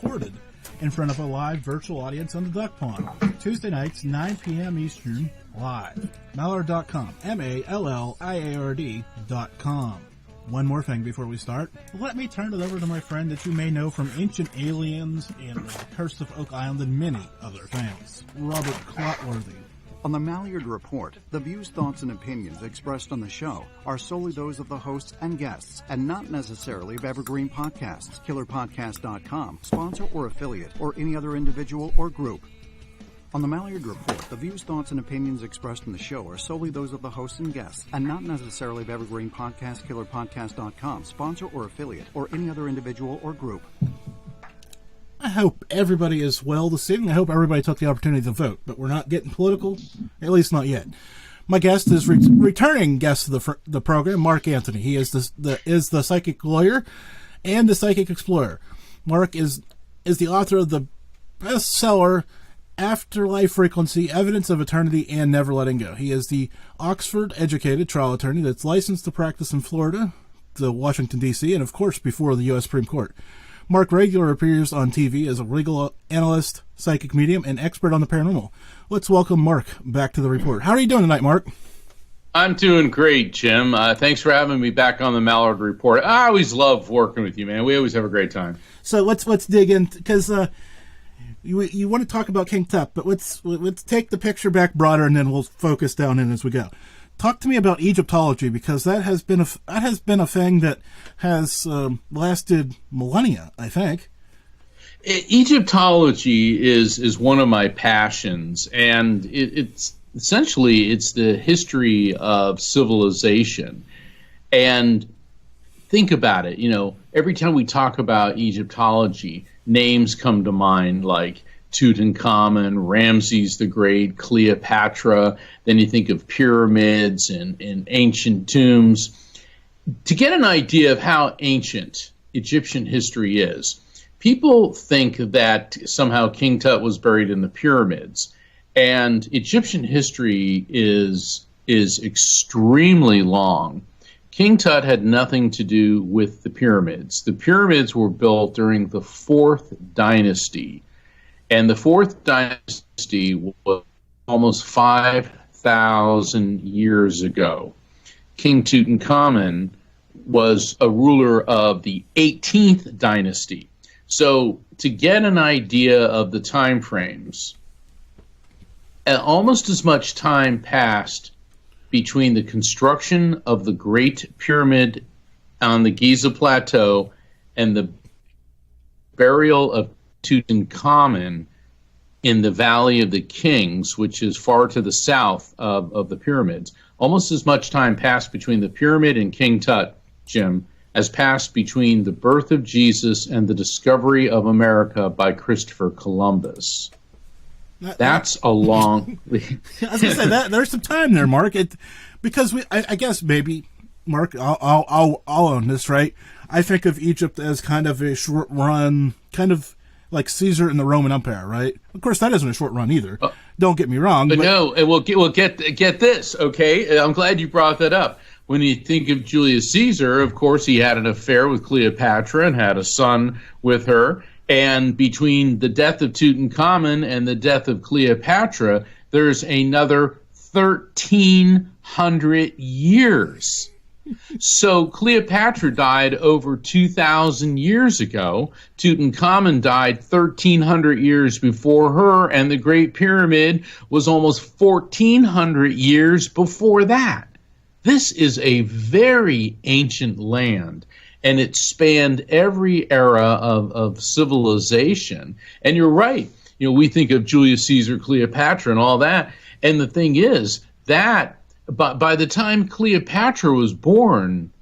recorded in front of a live virtual audience on the Duck Pond. Tuesday nights, 9 p.m. Eastern, live. Malliard.com. Malliard.com. One more thing before we start. Let me turn it over to my friend that you may know from Ancient Aliens and The Curse of Oak Island and many other things, Robert Clotworthy. On the Malliard Report, the views, thoughts, and opinions expressed on the show are solely those of the hosts and guests, and not necessarily of Evergreen Podcasts, KillerPodcast.com, sponsor or affiliate, or any other individual or group. On the Malliard Report, the views, thoughts, and opinions expressed in the show are solely those of the hosts and guests, and not necessarily of Evergreen Podcasts, KillerPodcast.com, sponsor or affiliate, or any other individual or group. I hope everybody is well this evening. I hope everybody took the opportunity to vote, but we're not getting political, at least not yet. My guest is returning guest of the program, Mark Anthony. He is the psychic lawyer and the psychic explorer. Mark is the author of the bestseller Afterlife Frequency, Evidence of Eternity, and Never Letting Go. He is the Oxford-educated trial attorney that's licensed to practice in Florida, the Washington, D.C., and, of course, before the U.S. Supreme Court. Mark regularly appears on TV as a legal analyst, psychic medium, and expert on the paranormal. Let's welcome Mark back to the report. How are you doing tonight, Mark? I'm doing great, Jim. Thanks for having me back on the Malliard Report. I always love working with you, man. We always have a great time. So let's dig in, because you want to talk about King Tut, but let's take the picture back broader, and then we'll focus down in as we go. Talk to me about Egyptology, because that has been a thing that has lasted millennia, I think. Egyptology is one of my passions, and it's essentially the history of civilization. And think about it, every time we talk about Egyptology, names come to mind like Tutankhamun, Ramses the Great, Cleopatra. Then you think of pyramids and ancient tombs. To get an idea of how ancient Egyptian history is, people think that somehow King Tut was buried in the pyramids. And Egyptian history is extremely long. King Tut had nothing to do with the pyramids. The pyramids were built during the 4th dynasty. And the 4th dynasty was almost 5,000 years ago. King Tutankhamun was a ruler of the 18th dynasty. So to get an idea of the time frames, almost as much time passed between the construction of the Great Pyramid on the Giza Plateau and the burial of Tutankhamun in the Valley of the Kings, which is far to the south of the pyramids. Almost as much time passed between the pyramid and King Tut, Jim, as passed between the birth of Jesus and the discovery of America by Christopher Columbus. That's a long... I was going to say, there's some time there, Mark. Because I guess maybe, Mark, I'll own this, right? I think of Egypt as kind of a short run, kind of like Caesar in the Roman Empire, right? Of course, that isn't a short run either. Don't get me wrong. But no, and we'll get this, okay? I'm glad you brought that up. When you think of Julius Caesar, of course, he had an affair with Cleopatra and had a son with her. And between the death of Tutankhamun and the death of Cleopatra, there's another 1,300 years. So Cleopatra died over 2,000 years ago. Tutankhamun died 1,300 years before her, and the Great Pyramid was almost 1,400 years before that. This is a very ancient land, and it spanned every era of civilization. And you're right. We think of Julius Caesar, Cleopatra, and all that. And the thing is that by the time Cleopatra was born,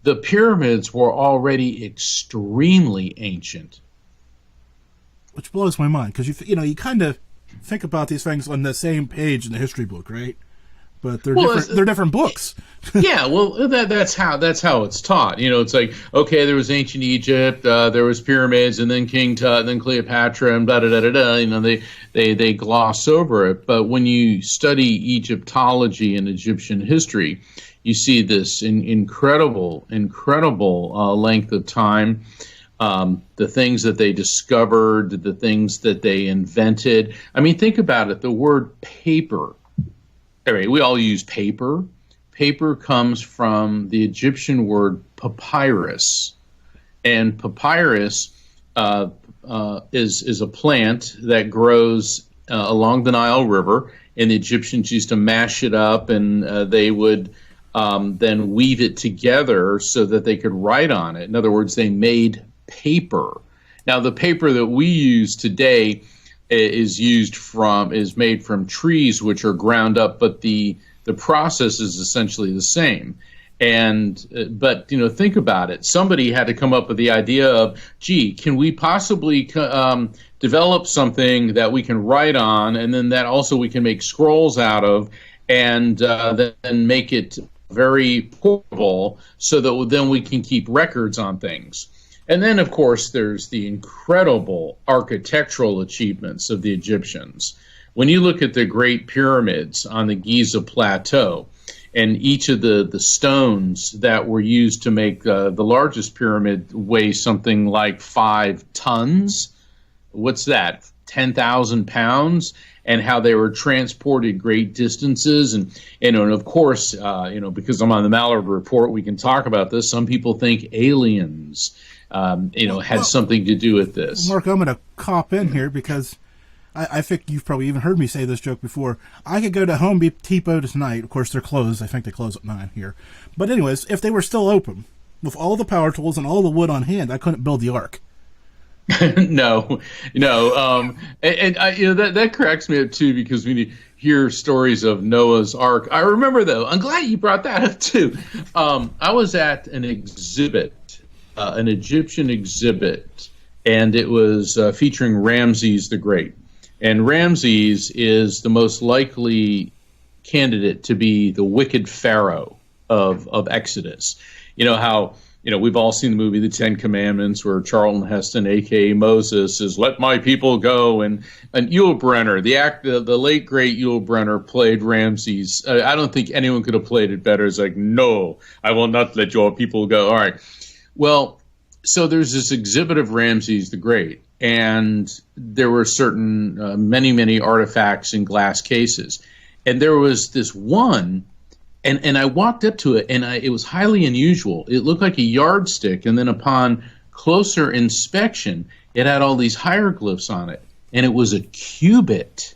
the pyramids were already extremely ancient. Which blows my mind, because you kind of think about these things on the same page in the history book, right? But they're different books. Yeah, well, that's how it's taught. It's like, okay, there was ancient Egypt, there was pyramids, and then King Tut, and then Cleopatra, and da da da da da. They gloss over it. But when you study Egyptology and Egyptian history, you see this incredible length of time. the things that they discovered, the things that they invented. I mean, think about it. The word paper. All right, we all use paper. Paper comes from the Egyptian word papyrus. And papyrus is a plant that grows along the Nile River, and the Egyptians used to mash it up, and they would then weave it together so that they could write on it. In other words, they made paper. Now, the paper that we use today is made from trees, which are ground up, but the process is essentially the same. But think about it. Somebody had to come up with the idea of, gee, can we possibly develop something that we can write on, and then that also we can make scrolls out of, and then make it very portable so that then we can keep records on things. And then, of course, there's the incredible architectural achievements of the Egyptians. When you look at the Great Pyramids on the Giza Plateau, and each of the stones that were used to make the largest pyramid weigh something like 5 tons. What's that? 10,000 pounds, and how they were transported great distances. And of course, because I'm on the Malliard Report, we can talk about this. Some people think aliens, had something to do with this. Mark, I'm going to cop in here because I think you've probably even heard me say this joke before. I could go to Home Depot tonight. Of course, they're closed. I think they close at 9 here. But anyways, if they were still open, with all the power tools and all the wood on hand, I couldn't build the Ark. No. That cracks me up too, because when you hear stories of Noah's Ark, I remember though. I'm glad you brought that up too. I was at an exhibit, an Egyptian exhibit, and it was featuring Ramses the Great. And Ramses is the most likely candidate to be the wicked pharaoh of Exodus. You know how we've all seen the movie The Ten Commandments, where Charlton Heston, a.k.a. Moses, says, "Let my people go." And Yul Brynner, the late great Yul Brynner, played Ramses. I don't think anyone could have played it better. It's like, "No, I will not let your people go." All right. Well, so there's this exhibit of Ramses the Great, and there were certain many artifacts in glass cases, and there was this one. And I walked up to it, and it was highly unusual. It looked like a yardstick, and then upon closer inspection, it had all these hieroglyphs on it, and it was a cubit.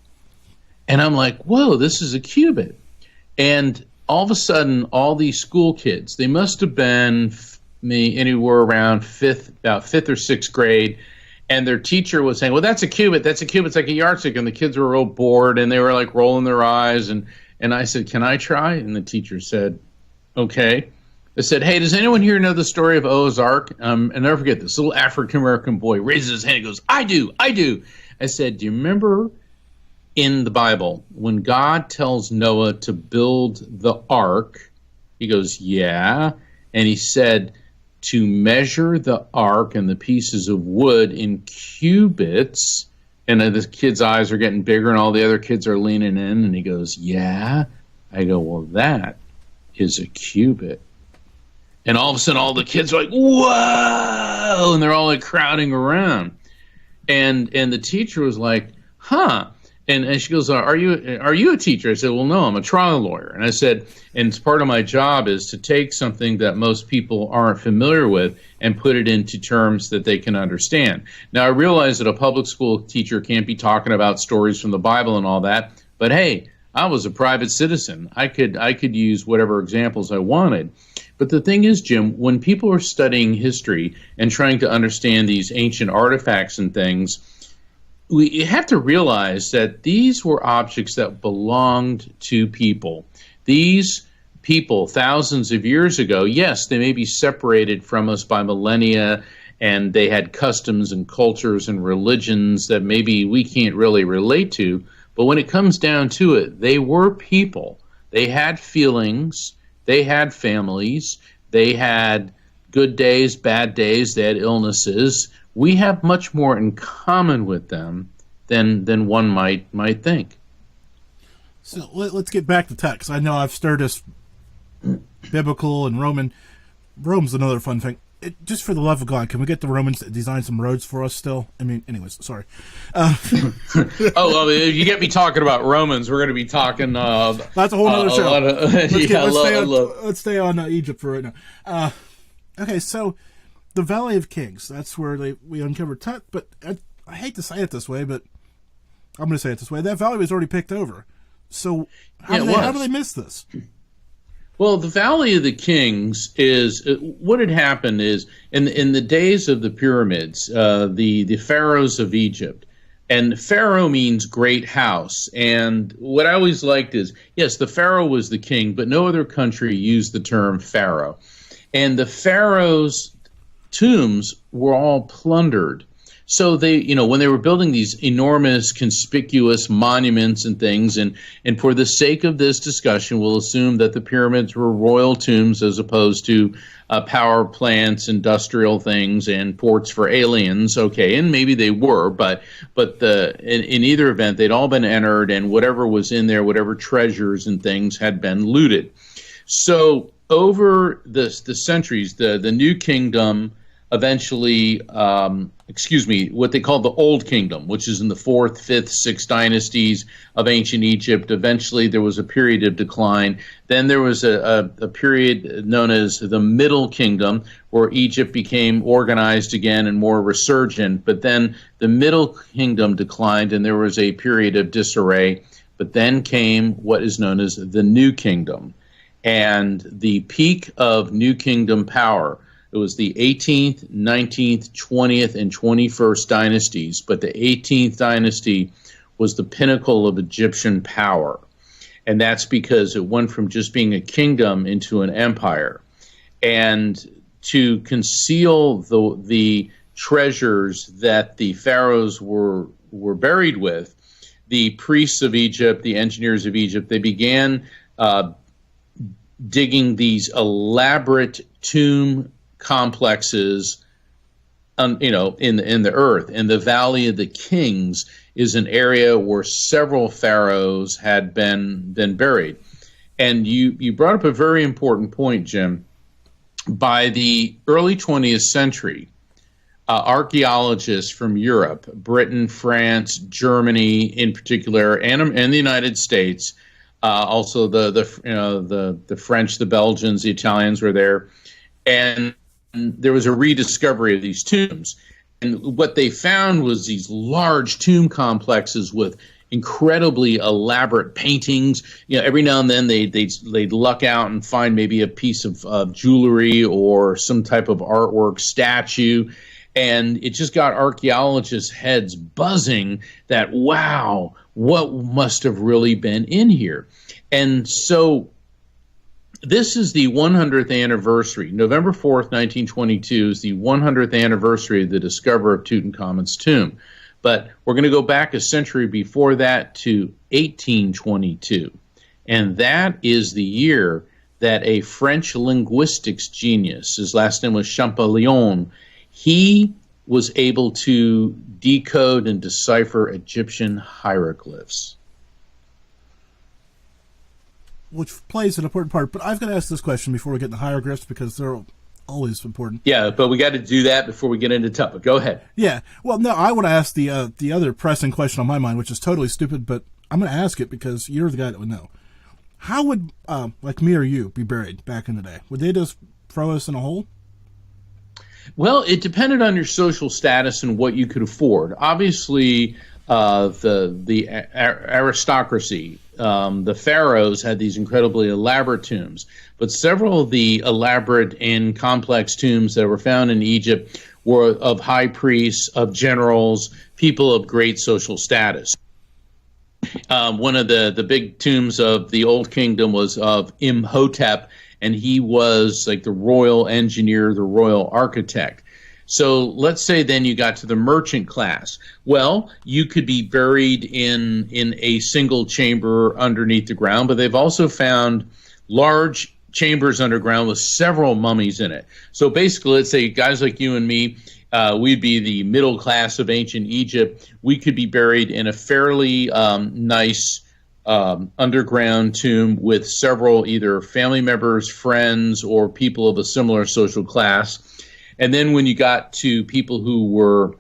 And I'm like, whoa, this is a cubit. And all of a sudden, all these school kids, they must have been anywhere around about fifth or sixth grade, and their teacher was saying, well, that's a cubit, it's like a yardstick, and the kids were real bored, and they were like rolling their eyes, and I said, can I try? And the teacher said, okay. I said, hey, does anyone here know the story of Noah's Ark? And never forget, this little African-American boy raises his hand and goes, I do. I said, do you remember in the Bible when God tells Noah to build the ark? He goes, yeah. And he said to measure the ark and the pieces of wood in cubits. And the kid's eyes are getting bigger, and all the other kids are leaning in, and he goes, yeah. I go, well, that is a cubit. And all of a sudden, all the kids are like, whoa, and they're all like crowding around. And the teacher was like, huh. And she goes, are you a teacher? I said, well, no, I'm a trial lawyer. And I said, and it's part of my job is to take something that most people aren't familiar with and put it into terms that they can understand. Now, I realize that a public school teacher can't be talking about stories from the Bible and all that, but hey, I was a private citizen. I could use whatever examples I wanted. But the thing is, Jim, when people are studying history and trying to understand these ancient artifacts and things, we have to realize that these were objects that belonged to people. These people, thousands of years ago, yes, they may be separated from us by millennia, and they had customs and cultures and religions that maybe we can't really relate to. But when it comes down to it, they were people. They had feelings. They had families. They had good days, bad days. They had illnesses. We have much more in common with them than one might think. So let's get back to text. I know I've stirred us biblical and Roman. Rome's another fun thing. just for the love of God, can we get the Romans to design some roads for us still? I mean, anyways, sorry. If you get me talking about Romans, we're going to be talking. That's a whole other show. Let's stay on Egypt for right now. Okay, so the Valley of Kings. That's where we uncovered Tut. But I hate to say it this way, but I'm going to say it this way. That valley was already picked over. So how do they miss this? Well, the Valley of the Kings is what had happened is in the days of the pyramids, the pharaohs of Egypt, and pharaoh means great house. And what I always liked is, yes, the pharaoh was the king, but no other country used the term pharaoh. And the pharaoh's tombs were all plundered. So they, when they were building these enormous, conspicuous monuments and things, and for the sake of this discussion, we'll assume that the pyramids were royal tombs as opposed to power plants, industrial things, and ports for aliens. Okay, and maybe they were, but in either event, they'd all been entered, and whatever was in there, whatever treasures and things had been looted. So over the centuries, the New Kingdom eventually, what they call the Old Kingdom, which is in the 4th, 5th, 6th dynasties of ancient Egypt. Eventually, there was a period of decline. Then there was a period known as the Middle Kingdom, where Egypt became organized again and more resurgent. But then the Middle Kingdom declined, and there was a period of disarray. But then came what is known as the New Kingdom. And the peak of New Kingdom power, it was the 18th, 19th, 20th, and 21st dynasties, but the 18th dynasty was the pinnacle of Egyptian power. And that's because it went from just being a kingdom into an empire. And to conceal the treasures that the pharaohs were buried with, the priests of Egypt, the engineers of Egypt, they began digging these elaborate tomb complexes, in the earth. And the Valley of the Kings is an area where several pharaohs had been buried. And you brought up a very important point, Jim. By the early 20th century, archaeologists from Europe, Britain, France, Germany in particular, and the United States, also the French, the Belgians, the Italians were there, and there was a rediscovery of these tombs. And what they found was these large tomb complexes with incredibly elaborate paintings. Every now and then they'd luck out and find maybe a piece of jewelry or some type of artwork, statue. And it just got archaeologists' heads buzzing that, wow, what must have really been in here? And so this is the 100th anniversary. November 4th, 1922 is the 100th anniversary of the discovery of Tutankhamun's tomb. But we're going to go back a century before that to 1822. And that is the year that a French linguistics genius, his last name was Champollion, he was able to decode and decipher Egyptian hieroglyphs. Which plays an important part. But I've got to ask this question before we get into hieroglyphs because they're always important. Yeah, but we got to do that before we get into Tuppa. Go ahead. Yeah. Well, no, I want to ask the other pressing question on my mind, which is totally stupid, but I'm going to ask it because you're the guy that would know. How would, like me or you, be buried back in the day? Would they just throw us in a hole? Well, it depended on your social status and what you could afford. Obviously, the aristocracy, the pharaohs had these incredibly elaborate tombs, but several of the elaborate and complex tombs that were found in Egypt were of high priests, of generals, people of great social status. One of the big tombs of the Old Kingdom was of Imhotep, and he was like the royal engineer, the royal architect. So let's say then you got to the merchant class. Well, you could be buried in a single chamber underneath the ground, but they've also found large chambers underground with several mummies in it. So basically, let's say guys like you and me, we'd be the middle class of ancient Egypt. We could be buried in a fairly nice underground tomb with several either family members, friends, or people of a similar social class. And then when you got to people who were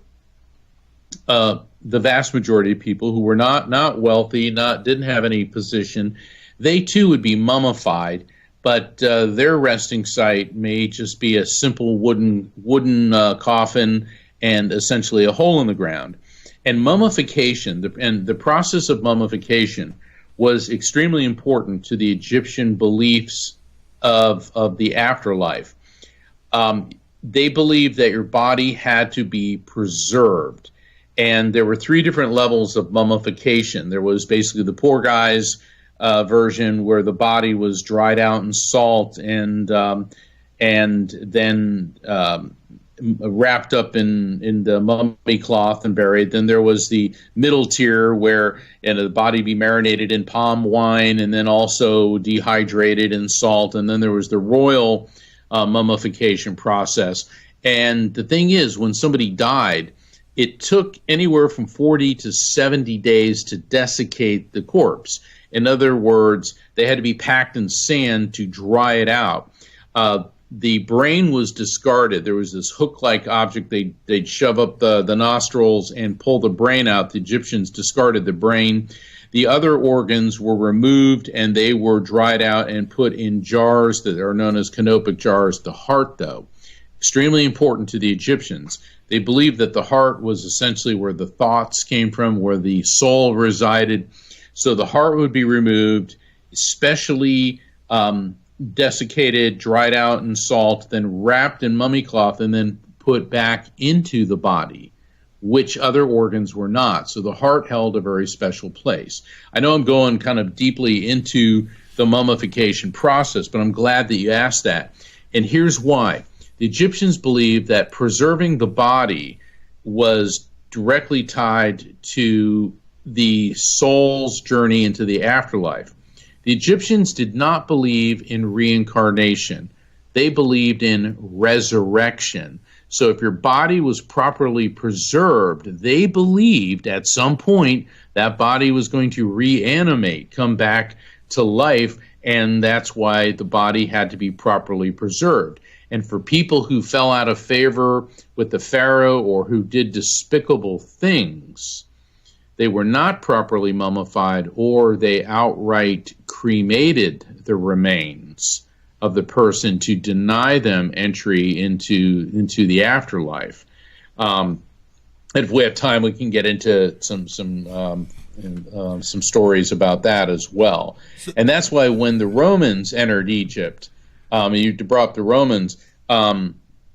the vast majority of people who were not wealthy, didn't have any position, they too would be mummified, but their resting site may just be a simple wooden coffin and essentially a hole in the ground. And mummification, the process of mummification, was extremely important to the Egyptian beliefs of the afterlife. They believed that your body had to be preserved. And there were three different levels of mummification. There was basically the poor guy's version, where the body was dried out in salt and then wrapped up in the mummy cloth and buried. Then there was the middle tier, where the body be marinated in palm wine and then also dehydrated in salt. And then there was the royal mummification process. And the thing is, when somebody died, it took anywhere from 40 to 70 days to desiccate the corpse. In other words, they had to be packed in sand to dry it out. The brain was discarded. There was this hook-like object they'd shove up the nostrils and pull the brain out. The Egyptians discarded the brain. The other organs were removed, and they were dried out and put in jars that are known as canopic jars. The heart, though, extremely important to the Egyptians. They believed that the heart was essentially where the thoughts came from, where the soul resided. So the heart would be removed, especially desiccated, dried out in salt, then wrapped in mummy cloth, and then put back into the body, which other organs were not. So the heart held a very special place. I know I'm going kind of deeply into the mummification process, but I'm glad that you asked that. And here's why. The Egyptians believed that preserving the body was directly tied to the soul's journey into the afterlife. The Egyptians did not believe in reincarnation. They believed in resurrection. So if your body was properly preserved, they believed at some point that body was going to reanimate, come back to life, and that's why the body had to be properly preserved. And for people who fell out of favor with the pharaoh or who did despicable things, they were not properly mummified, or they outright cremated the remains of the person to deny them entry into the afterlife. If we have time, we can get into some stories about that as well. And that's why when the Romans entered Egypt, you brought up the Romans,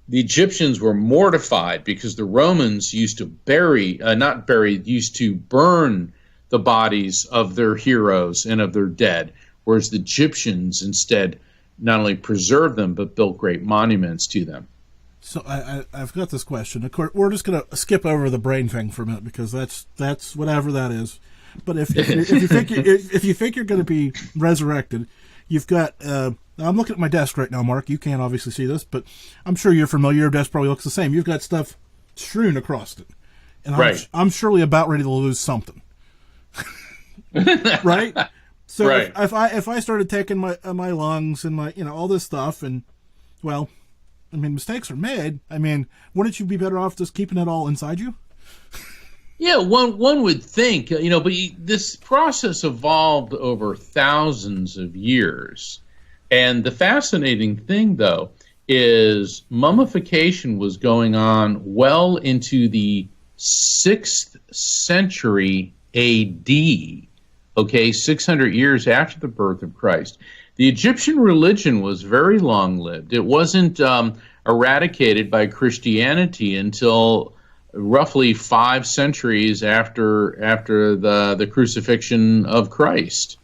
the Egyptians were mortified because the Romans used to used to burn the bodies of their heroes and of their dead, whereas the Egyptians instead not only preserved them, but built great monuments to them. So I've got this question. Of course, we're just going to skip over the brain thing for a minute, because that's whatever that is. But if you think you're going to be resurrected, you've got. I'm looking at my desk right now, Mark. You can't obviously see this, but I'm sure you're familiar. Your desk probably looks the same. You've got stuff strewn across it, and right. I'm surely about ready to lose something. Right. So right. If I started taking my lungs and my all this stuff, and well, I mean, mistakes are made. I mean, wouldn't you be better off just keeping it all inside you? Yeah, one would think, but this process evolved over thousands of years. And the fascinating thing, though, is mummification was going on well into the 6th century A.D., 600 years after the birth of Christ. The Egyptian religion was very long-lived. It wasn't eradicated by Christianity until roughly 5 centuries after the crucifixion of Christ.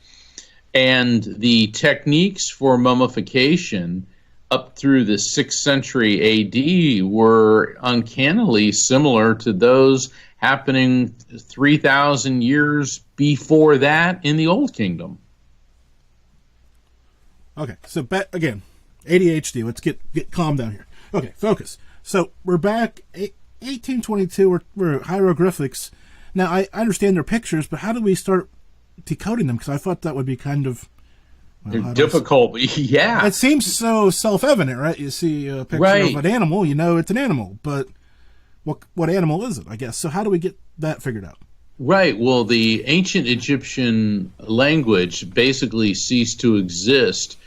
And the techniques for mummification up through the 6th century A.D. were uncannily similar to those happening 3,000 years before that in the Old Kingdom. Okay, so back again, ADHD. Let's get calm down here. Okay, focus. So we're back 1822. We're hieroglyphics. Now I understand they're pictures, but how do we start decoding them? Because I thought that would be kind of Well, difficult. Yeah. It seems so self-evident, right? You see a picture of an animal, you know it's an animal, but what animal is it, I guess? So how do we get that figured out? Right. Well, the ancient Egyptian language basically ceased to exist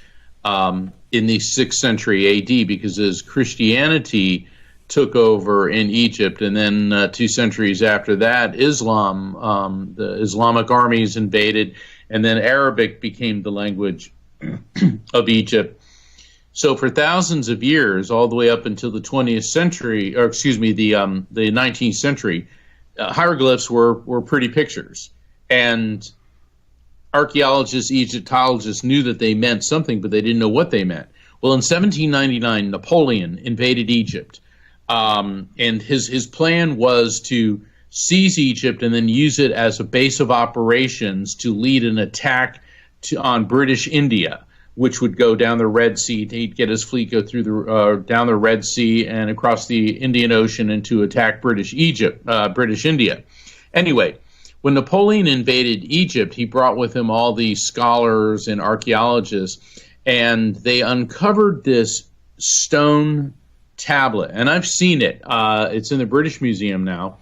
in the 6th century AD, because as Christianity took over in Egypt, and then 2 centuries after that, Islam, the Islamic armies invaded, and then Arabic became the language of Egypt. So for thousands of years, all the way up until the 20th century, or excuse me, the 19th century, hieroglyphs were pretty pictures. And archaeologists, Egyptologists knew that they meant something, but they didn't know what they meant. Well, in 1799, Napoleon invaded Egypt. And his plan was to seize Egypt and then use it as a base of operations to lead an attack on British India, which would go down the Red Sea. He'd get his fleet go through the down the Red Sea and across the Indian Ocean and to attack British India. Anyway, when Napoleon invaded Egypt, he brought with him all these scholars and archaeologists, and they uncovered this stone tablet, and I've seen it. It's in the British Museum now.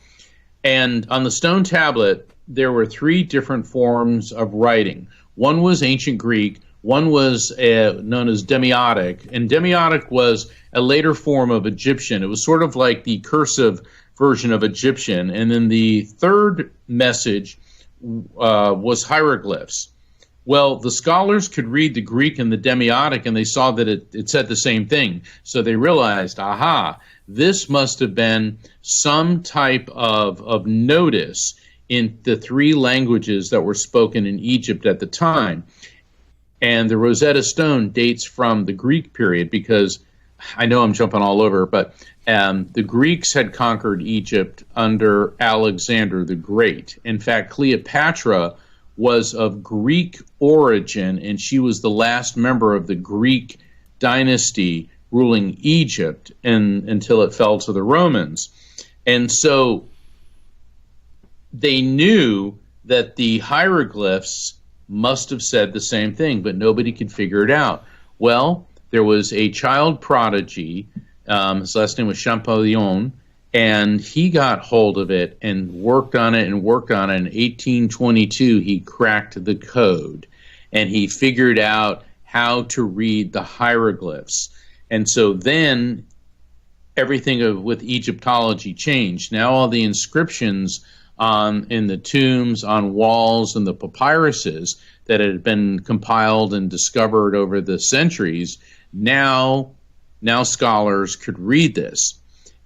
And on the stone tablet, there were 3 different forms of writing. One was ancient Greek, one was known as Demiotic, and Demiotic was a later form of Egyptian. It was sort of like the cursive version of Egyptian. And then the third message was hieroglyphs. Well, the scholars could read the Greek and the Demiotic, and they saw that it said the same thing. So they realized, aha, this must have been some type of notice in the 3 languages that were spoken in Egypt at the time. And the Rosetta Stone dates from the Greek period, because I know I'm jumping all over, but the Greeks had conquered Egypt under Alexander the Great. In fact, Cleopatra was of Greek origin, and she was the last member of the Greek dynasty ruling Egypt until it fell to the Romans. And so they knew that the hieroglyphs must have said the same thing, but nobody could figure it out. Well, there was a child prodigy, his last name was Champollion, and he got hold of it and worked on it. In 1822, he cracked the code, and he figured out how to read the hieroglyphs. And so then everything with Egyptology changed. Now all the inscriptions in the tombs, on walls, and the papyruses that had been compiled and discovered over the centuries, now scholars could read this.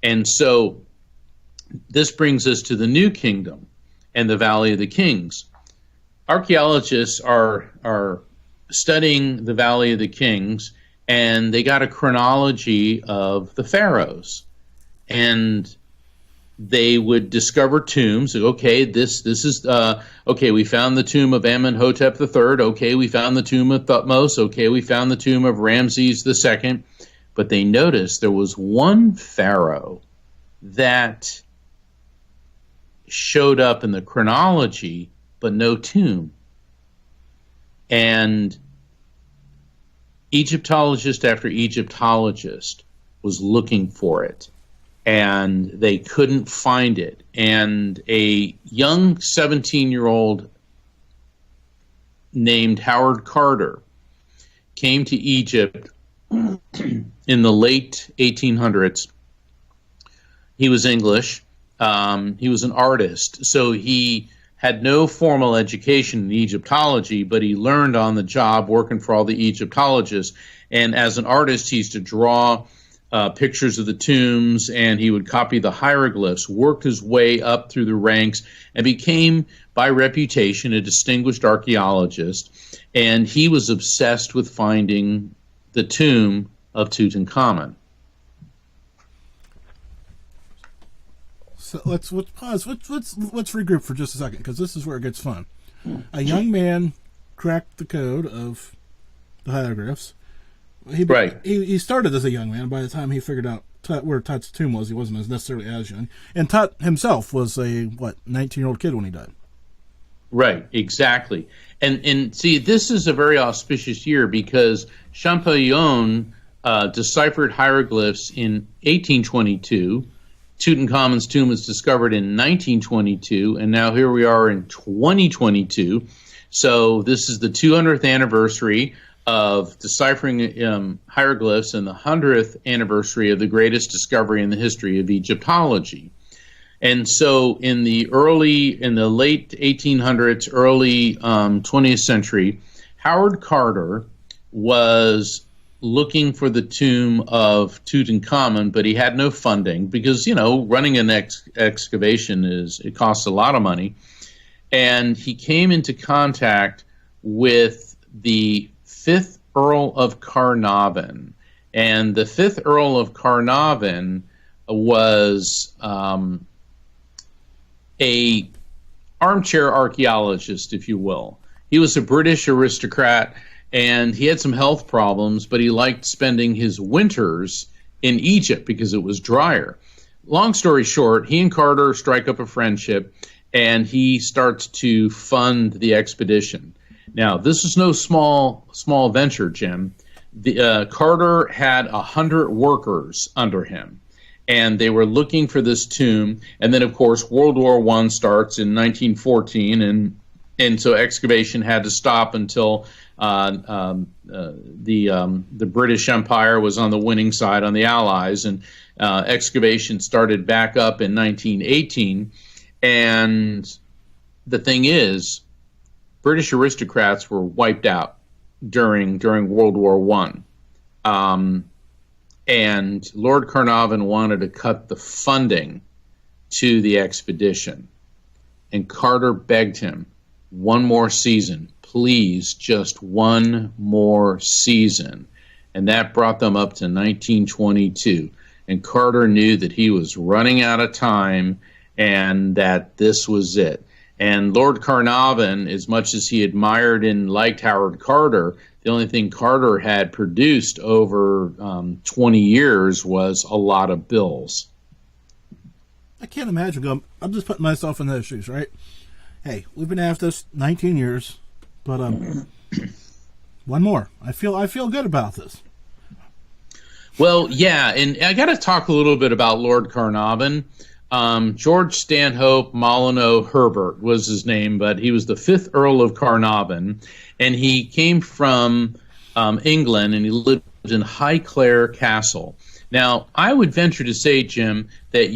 And so this brings us to the New Kingdom and the Valley of the Kings. Archaeologists are studying the Valley of the Kings, and they got a chronology of the pharaohs. And they would discover tombs. Okay, this is okay. We found the tomb of Amenhotep III. Okay, we found the tomb of Thutmose. Okay, we found the tomb of Ramses II. But they noticed there was one pharaoh that showed up in the chronology, but no tomb. And Egyptologist after Egyptologist was looking for it, and they couldn't find it. And a young 17-year-old named Howard Carter came to Egypt in the late 1800s. He was English. He was an artist, so he had no formal education in Egyptology, but he learned on the job working for all the Egyptologists. And as an artist, he used to draw pictures of the tombs, and he would copy the hieroglyphs, worked his way up through the ranks, and became, by reputation, a distinguished archaeologist. And he was obsessed with finding the tomb of Tutankhamun. So let's pause. Let's regroup for just a second, because this is where it gets fun. A young man cracked the code of the hieroglyphs. He started as a young man. By the time he figured out where Tut's tomb was, he wasn't necessarily as young. And Tut himself was a 19-year-old kid when he died. Right, exactly. And see, this is a very auspicious year because Champollion deciphered hieroglyphs in 1822. Tutankhamun's tomb was discovered in 1922, and now here we are in 2022. So this is the 200th anniversary of deciphering hieroglyphs and the 100th anniversary of the greatest discovery in the history of Egyptology. And so in the late 1800s, early 20th century, Howard Carter was looking for the tomb of Tutankhamun, but he had no funding because, running an excavation it costs a lot of money. And he came into contact with the 5th Earl of Carnarvon. And the 5th Earl of Carnarvon was a armchair archaeologist, if you will. He was a British aristocrat, and he had some health problems, but he liked spending his winters in Egypt because it was drier. Long story short, he and Carter strike up a friendship, and he starts to fund the expedition. Now, this is no small venture, Jim. Carter had 100 workers under him, and they were looking for this tomb. And then, of course, World War I starts in 1914, and so excavation had to stop until the British Empire was on the winning side on the Allies, and excavation started back up in 1918. And the thing is, British aristocrats were wiped out during World War I. And Lord Carnarvon wanted to cut the funding to the expedition. And Carter begged him, one more season, please, just one more season. And that brought them up to 1922. And Carter knew that he was running out of time and that this was it. And Lord Carnarvon, as much as he admired and liked Howard Carter, the only thing Carter had produced over 20 years was a lot of bills. I can't imagine going. I'm just putting myself in those shoes, right? Hey, we've been after this 19 years, but one more. I feel good about this. Well, yeah, and I got to talk a little bit about Lord Carnarvon. George Stanhope Molyneux Herbert was his name, but he was the 5th Earl of Carnarvon, and he came from England, and he lived in Highclere Castle. Now, I would venture to say, Jim, that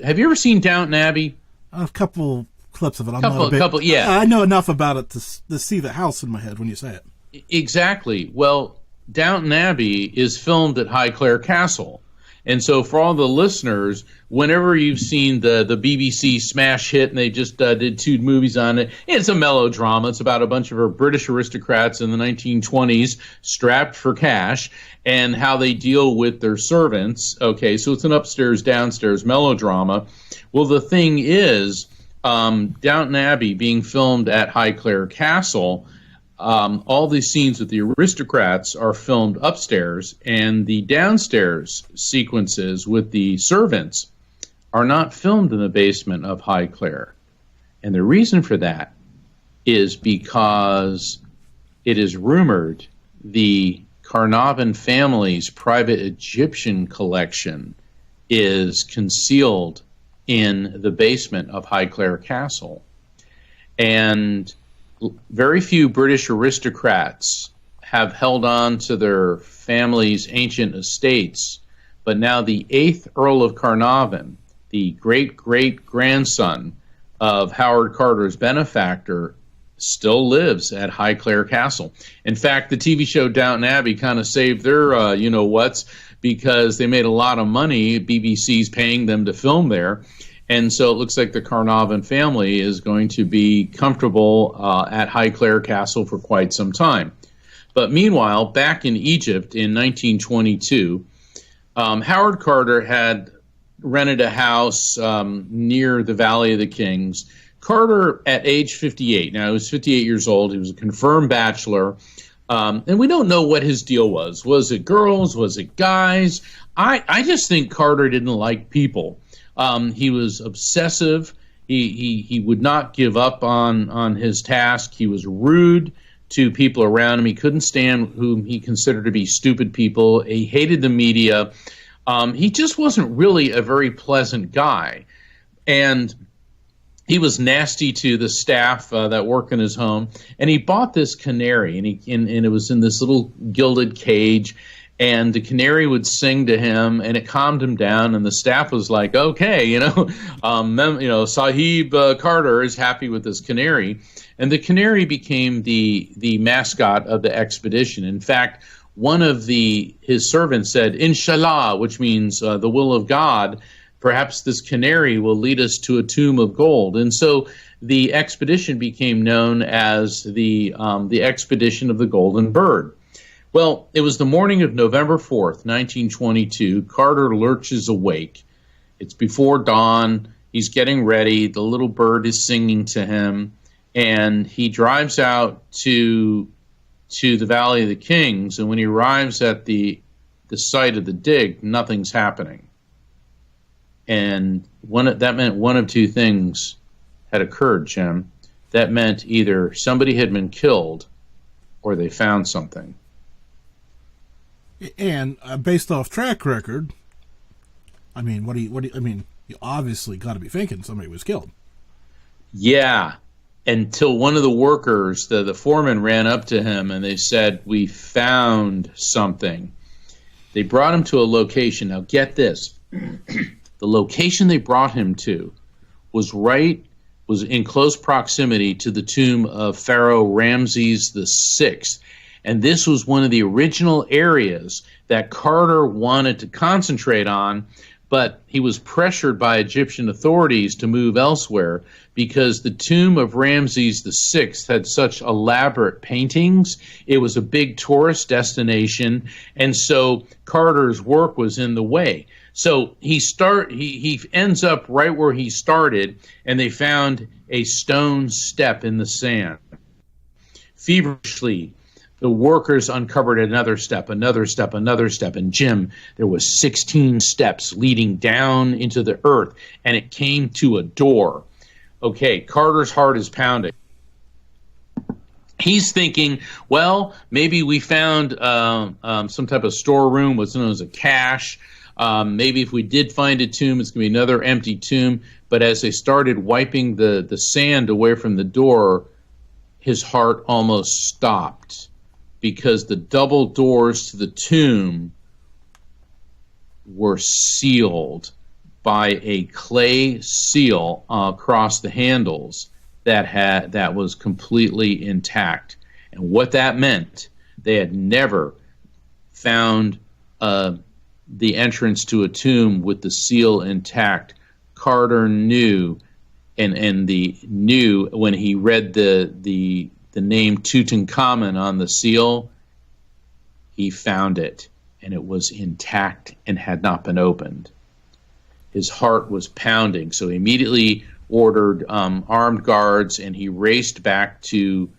have you ever seen Downton Abbey? A couple clips of it. Yeah. I know enough about it to see the house in my head when you say it. Exactly. Well, Downton Abbey is filmed at Highclere Castle. And so for all the listeners, whenever you've seen the BBC smash hit, and they just did 2 movies on it, it's a melodrama. It's about a bunch of British aristocrats in the 1920s strapped for cash and how they deal with their servants. Okay, so it's an upstairs, downstairs melodrama. Well, the thing is, Downton Abbey being filmed at Highclere Castle, all these scenes with the aristocrats are filmed upstairs, and the downstairs sequences with the servants are not filmed in the basement of Highclere. And the reason for that is because it is rumored the Carnarvon family's private Egyptian collection is concealed in the basement of Highclere Castle. And very few British aristocrats have held on to their family's ancient estates, but now the 8th Earl of Carnarvon, the great-great-grandson of Howard Carter's benefactor, still lives at Highclere Castle. In fact, the TV show Downton Abbey kind of saved their you-know-whats because they made a lot of money. BBC's paying them to film there. And so it looks like the Carnarvon family is going to be comfortable at Highclere Castle for quite some time. But meanwhile, back in Egypt in 1922, Howard Carter had rented a house near the Valley of the Kings. Carter, at age 58, now he was 58 years old, he was a confirmed bachelor, and we don't know what his deal was. Was it girls? Was it guys? I just think Carter didn't like people. He was obsessive. He would not give up on his task. He was rude to people around him. He couldn't stand whom he considered to be stupid people. He hated the media. He just wasn't really a very pleasant guy. And he was nasty to the staff that worked in his home. And he bought this canary, and it was in this little gilded cage. And the canary would sing to him, and it calmed him down. And the staff was like, "Okay, Sahib Carter is happy with this canary." And the canary became the mascot of the expedition. In fact, one of his servants said, "Inshallah," which means the will of God. Perhaps this canary will lead us to a tomb of gold. And so the expedition became known as the expedition of the Golden Bird. Well, it was the morning of November 4th, 1922. Carter lurches awake. It's before dawn. He's getting ready. The little bird is singing to him. And he drives out to the Valley of the Kings. And when he arrives at the site of the dig, nothing's happening. And that meant one of two things had occurred, Jim. That meant either somebody had been killed or they found something. And based off track record, I mean, you obviously got to be thinking somebody was killed. Yeah, until one of the workers, the foreman, ran up to him and they said, "We found something." They brought him to a location. Now, get this. The location they brought him to was in close proximity to the tomb of Pharaoh Ramses VI. And this was one of the original areas that Carter wanted to concentrate on, but he was pressured by Egyptian authorities to move elsewhere because the tomb of Ramses VI had such elaborate paintings. It was a big tourist destination, and so Carter's work was in the way. So he ends up right where he started, and they found a stone step in the sand. Feverishly, the workers uncovered another step, and Jim, there was 16 steps leading down into the earth, and it came to a door. Okay, Carter's heart is pounding. He's thinking, well, maybe we found some type of storeroom, what's known as a cache. Maybe if we did find a tomb, it's going to be another empty tomb. But as they started wiping the sand away from the door, his heart almost stopped, because the double doors to the tomb were sealed by a clay seal across the handles that was completely intact. And what that meant, they had never found the entrance to a tomb with the seal intact. Carter knew, and knew when he read the name Tutankhamun on the seal, he found it, and it was intact and had not been opened. His heart was pounding, so he immediately ordered armed guards, and he raced back to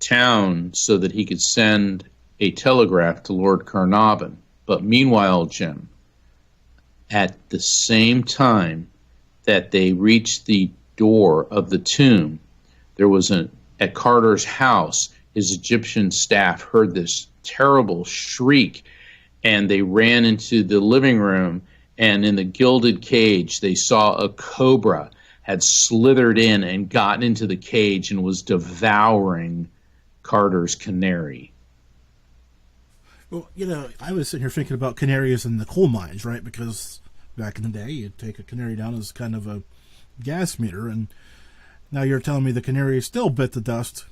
town so that he could send a telegraph to Lord Carnarvon. But meanwhile, Jim, at the same time that they reached the door of the tomb, there was at Carter's house, his Egyptian staff heard this terrible shriek, and they ran into the living room, and in the gilded cage, they saw a cobra had slithered in and gotten into the cage and was devouring Carter's canary. Well, I was sitting here thinking about canaries in the coal mines, right? Because back in the day, you'd take a canary down as kind of a gas meter, and now you're telling me the canary still bit the dust,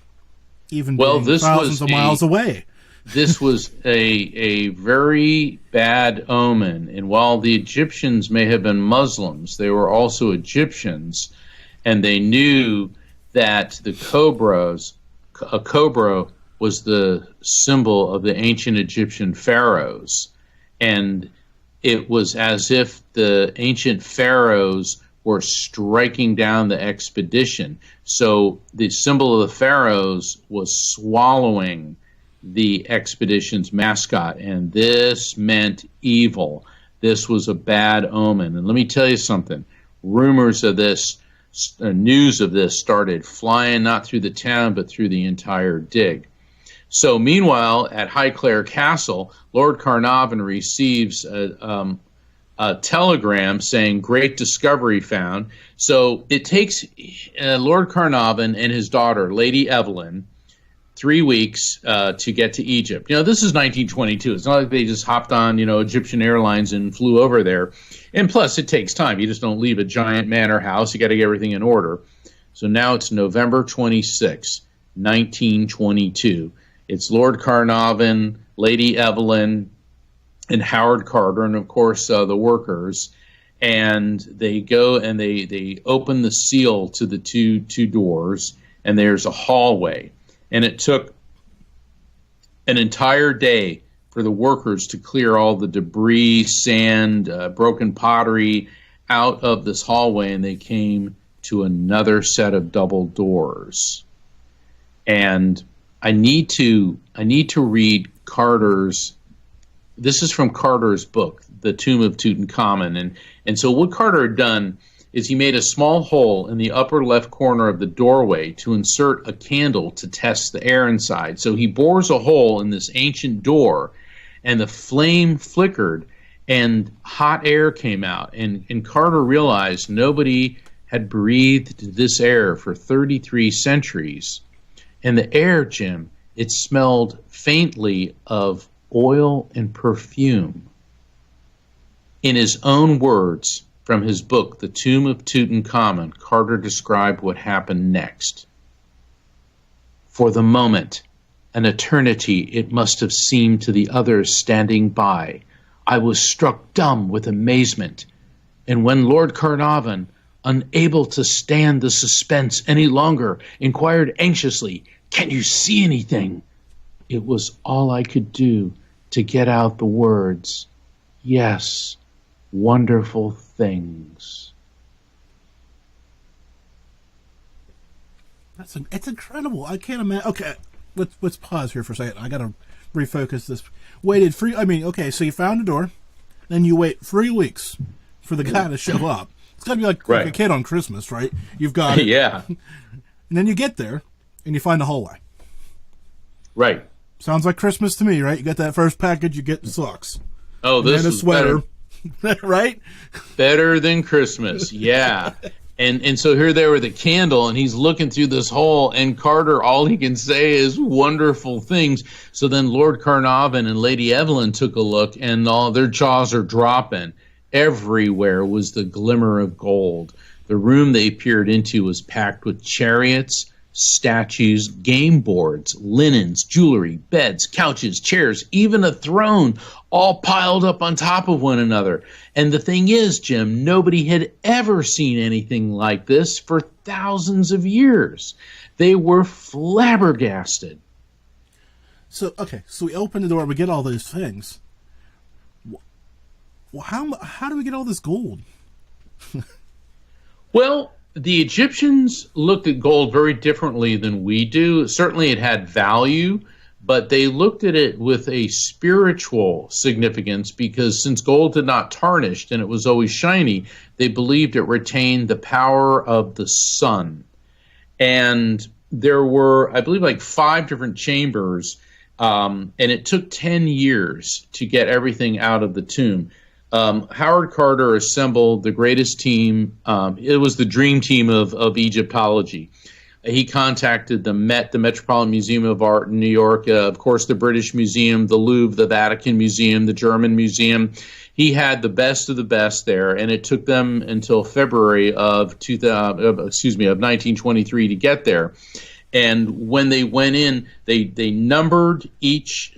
even being thousands of miles away. This was a very bad omen, and while the Egyptians may have been Muslims, they were also Egyptians, and they knew that a cobra was the symbol of the ancient Egyptian pharaohs, and it was as if the ancient pharaohs were striking down the expedition. So the symbol of the pharaohs was swallowing the expedition's mascot, and this meant evil. This was a bad omen. And let me tell you something. rumors of this, news of this started flying not through the town, but through the entire dig. So meanwhile, at Highclere Castle, Lord Carnarvon receives a telegram saying, "Great discovery found." So it takes Lord Carnarvon and his daughter, Lady Evelyn, 3 weeks to get to Egypt. This is 1922. It's not like they just hopped on, Egyptian Airlines and flew over there. And plus, it takes time. You just don't leave a giant manor house. You got to get everything in order. So now it's November 26, 1922. It's Lord Carnarvon, Lady Evelyn, and Howard Carter, and of course the workers. And they go and they open the seal to the two doors, and there's a hallway. And it took an entire day for the workers to clear all the debris, sand, broken pottery out of this hallway, and they came to another set of double doors. And I need to read Carter's. This is from Carter's book, The Tomb of Tutankhamun, and so what Carter had done is he made a small hole in the upper left corner of the doorway to insert a candle to test the air inside. So he bores a hole in this ancient door, and the flame flickered, and hot air came out. And Carter realized nobody had breathed this air for 33 centuries. And the air, Jim, it smelled faintly of oil and perfume. In his own words, from his book, The Tomb of Tutankhamun, Carter described what happened next. For the moment, an eternity it must have seemed to the others standing by, I was struck dumb with amazement. And when Lord Carnarvon, unable to stand the suspense any longer, inquired anxiously, "Can you see anything?" It was all I could do to get out the words, "Yes, wonderful things." It's incredible. I can't imagine. Okay, let's pause here for a second. I got to refocus this. So you found a door, then you wait 3 weeks for the guy to show up. It's got to be like a kid on Christmas, right? You've got it. Yeah. And then you get there, and you find the hallway. Right. Sounds like Christmas to me, right? You get that first package, you get the socks. Oh, this is a sweater. Right? Better than Christmas, yeah. And so here they were, the candle, and he's looking through this hole, and Carter, all he can say is wonderful things. So then Lord Carnarvon and Lady Evelyn took a look, and all their jaws are dropping. Everywhere was the glimmer of gold. The room they peered into was packed with chariots, statues, game boards, linens, jewelry, beds, couches, chairs, even a throne, all piled up on top of one another. And the thing is, Jim, nobody had ever seen anything like this for thousands of years. They were flabbergasted. So we open the door and we get all those things. Well, how do we get all this gold? Well, the Egyptians looked at gold very differently than we do. Certainly it had value, but they looked at it with a spiritual significance because since gold did not tarnish and it was always shiny, they believed it retained the power of the sun. And there were, I believe, like 5 different chambers, and it took 10 years to get everything out of the tomb. Howard Carter assembled the greatest team. It was the dream team of Egyptology. He contacted the Met, the Metropolitan Museum of Art in New York, of course, the British Museum, the Louvre, the Vatican Museum, the German Museum. He had the best of the best there, and it took them until February of 1923 to get there. And when they went in, they numbered each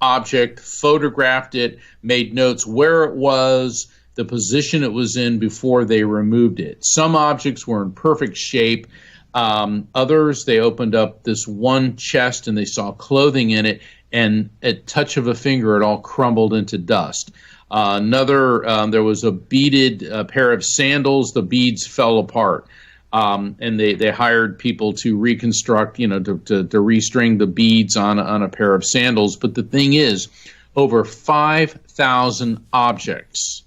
object, photographed it, made notes where it was, the position it was in before they removed it. Some objects were in perfect shape. Others, they opened up this one chest and they saw clothing in it, and at a touch of a finger, it all crumbled into dust. There was a beaded pair of sandals. The beads fell apart. And they hired people to reconstruct, to restring the beads on a pair of sandals. But the thing is, over 5,000 objects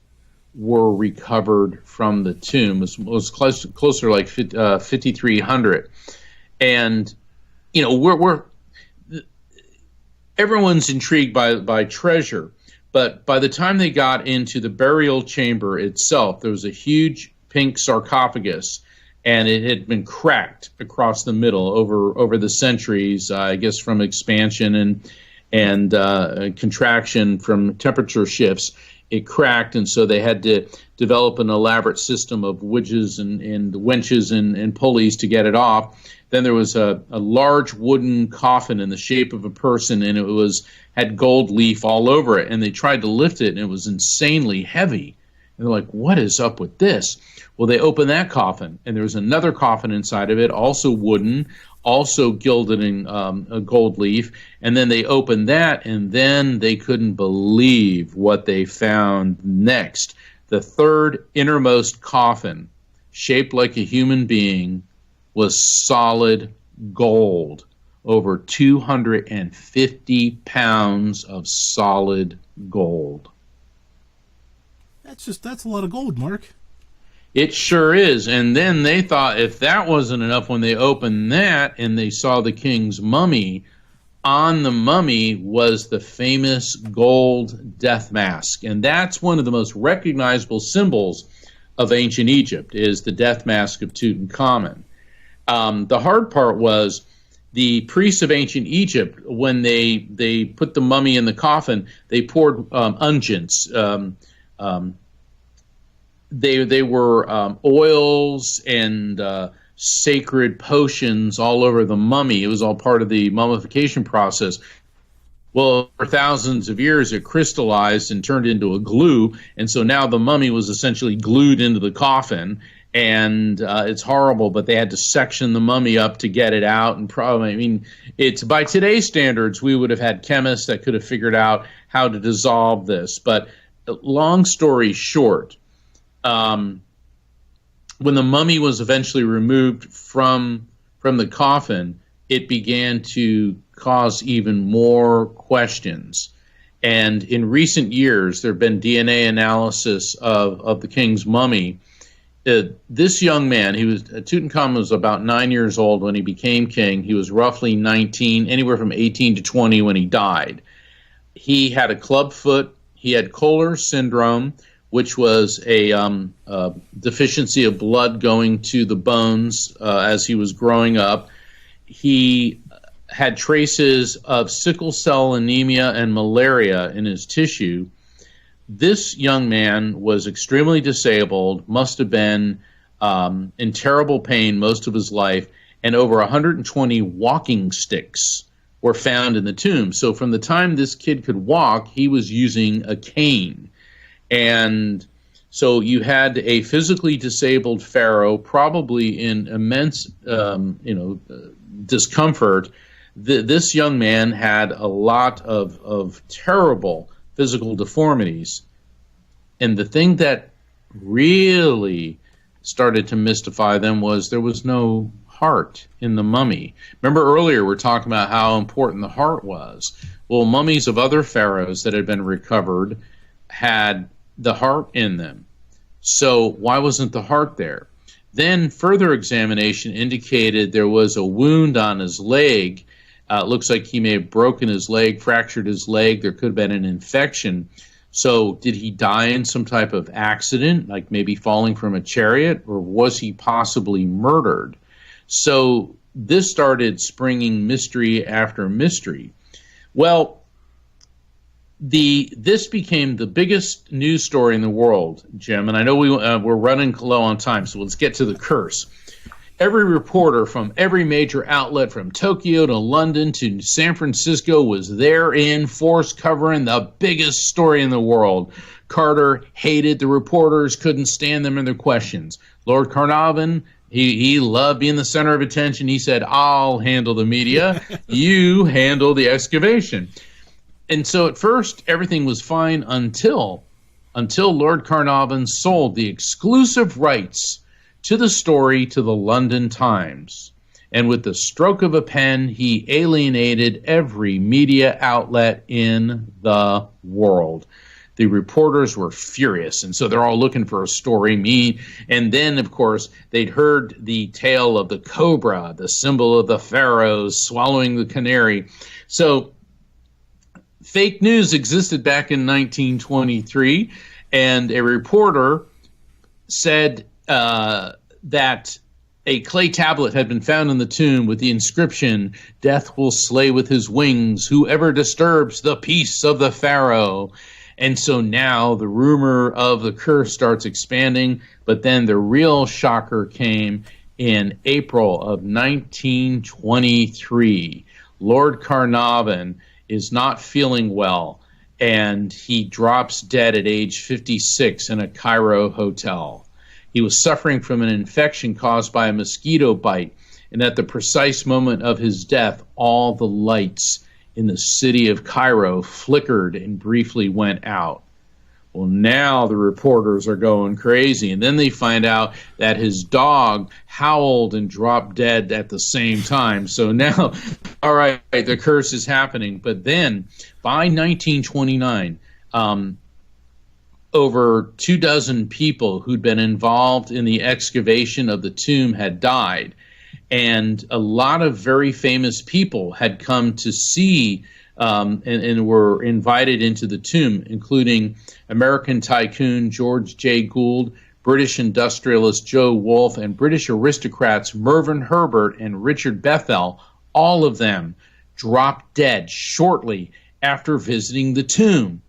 were recovered from the tomb. It was closer like 5,300. And, you know, everyone's intrigued by treasure. But by the time they got into the burial chamber itself, there was a huge pink sarcophagus, and it had been cracked across the middle over the centuries, I guess from expansion and contraction from temperature shifts. It cracked, and so they had to develop an elaborate system of wedges and winches and pulleys to get it off. Then there was a large wooden coffin in the shape of a person, and it had gold leaf all over it. And they tried to lift it, and it was insanely heavy. And they're like, what is up with this? Well, they opened that coffin, and there was another coffin inside of it, also wooden, also gilded in a gold leaf. And then they opened that, and then they couldn't believe what they found next. The third innermost coffin, shaped like a human being, was solid gold, over 250 pounds of solid gold. That's a lot of gold, Mark. It sure is. And then they thought if that wasn't enough, when they opened that and they saw the king's mummy, on the mummy was the famous gold death mask. And that's one of the most recognizable symbols of ancient Egypt, is the death mask of Tutankhamun. The hard part was the priests of ancient Egypt, when they put the mummy in the coffin, they poured unguents. They were oils and sacred potions all over the mummy. It was all part of the mummification process. Well, for thousands of years, it crystallized and turned into a glue, and so now the mummy was essentially glued into the coffin. And it's horrible, but they had to section the mummy up to get it out. And probably, I mean, it's by today's standards, we would have had chemists that could have figured out how to dissolve this. But long story short, when the mummy was eventually removed from the coffin, it began to cause even more questions. And in recent years, there have been DNA analysis of the king's mummy. This young man, Tutankhamun was about 9 years old when he became king. He was roughly 19, anywhere from 18 to 20 when he died. He had a club foot. He had Kohler syndrome, which was a deficiency of blood going to the bones as he was growing up. He had traces of sickle cell anemia and malaria in his tissue. This young man was extremely disabled, must have been in terrible pain most of his life, and over 120 walking sticks were found in the tomb. So from the time this kid could walk, he was using a cane. And so you had a physically disabled pharaoh, probably in immense discomfort. This young man had a lot of terrible physical deformities. And the thing that really started to mystify them was there was no heart in the mummy. Remember earlier we're talking about how important the heart was. Well, mummies of other pharaohs that had been recovered had the heart in them. So why wasn't the heart there? Then further examination indicated there was a wound on his leg. It looks like he may have broken his leg, fractured his leg. There could have been an infection. So did he die in some type of accident, like maybe falling from a chariot, or was he possibly murdered? So this started springing mystery after mystery. Well, this became the biggest news story in the world, Jim, and I know we're running low on time, so let's get to the curse. Every reporter from every major outlet, from Tokyo to London to San Francisco, was there in force covering the biggest story in the world. Carter hated the reporters, couldn't stand them and their questions. Lord Carnarvon, he loved being the center of attention. He said, I'll handle the media, you handle the excavation. And so at first, everything was fine until Lord Carnarvon sold the exclusive rights to the story to the London Times. And with the stroke of a pen, he alienated every media outlet in the world. the reporters were furious, and so they're all looking for a story. And then, of course, they'd heard the tale of the cobra, the symbol of the pharaohs swallowing the canary. So fake news existed back in 1923, and a reporter said that a clay tablet had been found in the tomb with the inscription, "Death will slay with his wings whoever disturbs the peace of the pharaoh." And so now the rumor of the curse starts expanding, but then the real shocker came in April of 1923. Lord Carnarvon is not feeling well, and he drops dead at age 56 in a Cairo hotel. He was suffering from an infection caused by a mosquito bite, and at the precise moment of his death, all the lights in the city of Cairo flickered and briefly went out. Well, now the reporters are going crazy, and then they find out that his dog howled and dropped dead at the same time. So now, all right, the curse is happening. But then, by 1929, over 24 people who'd been involved in the excavation of the tomb had died. And a lot of very famous people had come to see and were invited into the tomb, including American tycoon George J. Gould, British industrialist Joe Wolfe, and British aristocrats Mervyn Herbert and Richard Bethel. All of them dropped dead shortly after visiting the tomb.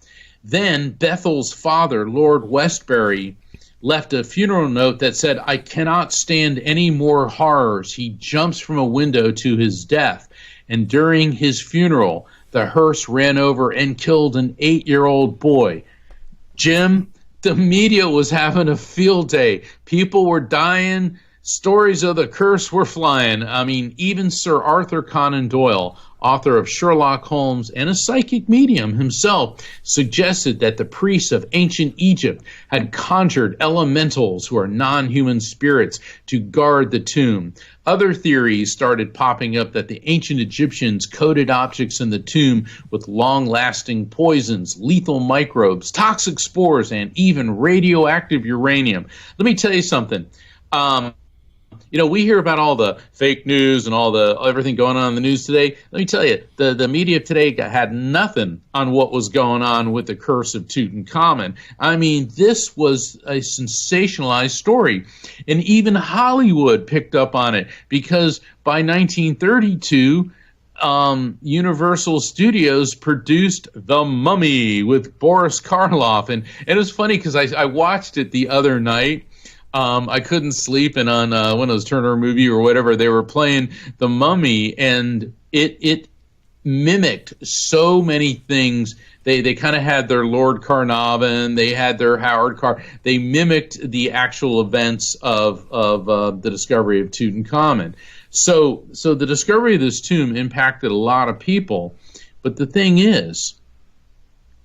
Then Bethel's father, Lord Westbury, left a funeral note that said, "I cannot stand any more horrors." He jumps from a window to his death. And during his funeral, the hearse ran over and killed an 8-year-old boy. Jim, the media was having a field day. People were dying. Stories of the curse were flying. I mean, even Sir Arthur Conan Doyle, author of Sherlock Holmes and a psychic medium himself, suggested that the priests of ancient Egypt had conjured elementals, who are non-human spirits, to guard the tomb. Other theories started popping up that the ancient Egyptians coated objects in the tomb with long-lasting poisons, lethal microbes, toxic spores, and even radioactive uranium. Let me tell you something. We hear about all the fake news and everything going on in the news today. Let me tell you, the media today had nothing on what was going on with the curse of Tutankhamun. I mean, this was a sensationalized story, and even Hollywood picked up on it, because by 1932, Universal Studios produced The Mummy with Boris Karloff, and it was funny because I watched it the other night. I couldn't sleep, and on one of those Turner movie or whatever, they were playing The Mummy, and it mimicked so many things. They kind of had their Lord Carnarvon, they had their Howard Carr. They mimicked the actual events of the discovery of Tutankhamun. So the discovery of this tomb impacted a lot of people, but the thing is,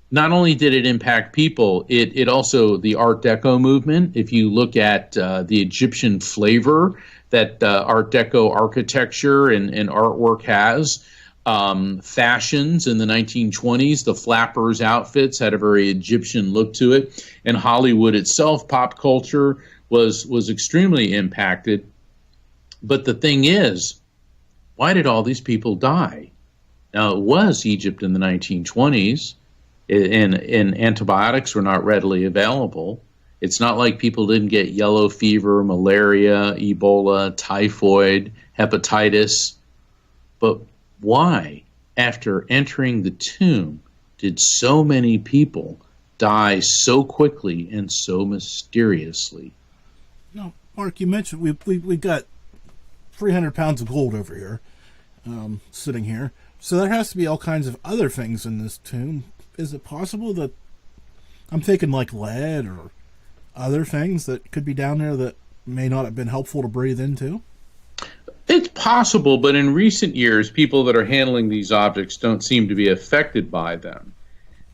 not only did it impact people, it also, the Art Deco movement, if you look at the Egyptian flavor that Art Deco architecture and artwork has, fashions in the 1920s, the flappers' outfits had a very Egyptian look to it, and Hollywood itself, pop culture, was extremely impacted. But the thing is, why did all these people die? Now, it was Egypt in the 1920s. And antibiotics were not readily available. It's not like people didn't get yellow fever, malaria, Ebola, typhoid, hepatitis. But why, after entering the tomb, did so many people die so quickly and so mysteriously? Now, Mark, you mentioned we got 300 pounds of gold over here, sitting here. So there has to be all kinds of other things in this tomb. Is it possible that, I'm thinking like lead or other things that could be down there that may not have been helpful to breathe into? It's possible, but in recent years, people that are handling these objects don't seem to be affected by them.